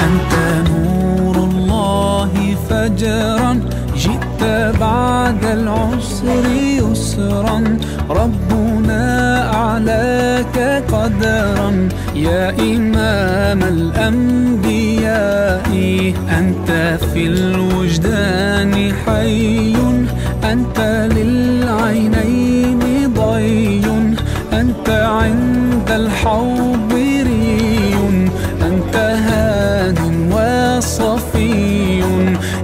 أنت نور الله فجرا، جئت بعد العسر يسرا، ربنا أعلاك قدرا يا إمام الأنبياء. أنت في الوجدان حي، أنت للعينين ضي، أنت عند الحوض ري، أنت هاد وصفي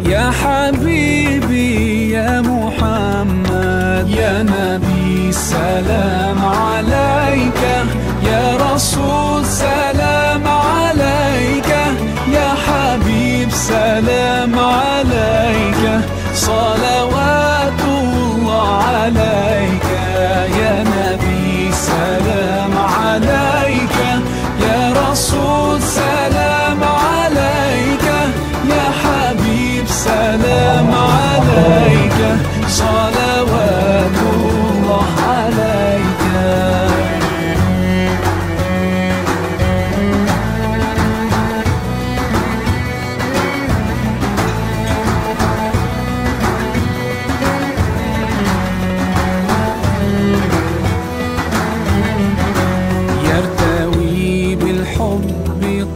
يا حبيبي يا محمد. يا نبي سلام عليك، يا رسول سلام عليك، يا حبيب سلام عليك، صلوات الله عليك. يا نبي سلام عليك، يا رسول سلام عليك، يا حبيب سلام عليك، صلوات الله عليك. يرتوي بالحب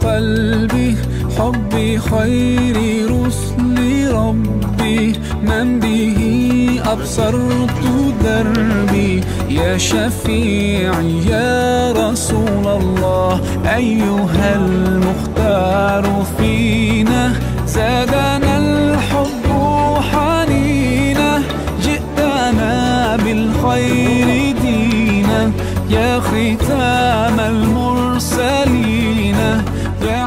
قلبي، حب خير رسل ربي، من به أبصرت دربي. يا شفيعي يا رسول الله، أيها المختار فينا، زادنا الحب حنينا، جئتنا بالخير دينا، يا ختام المرسلين يا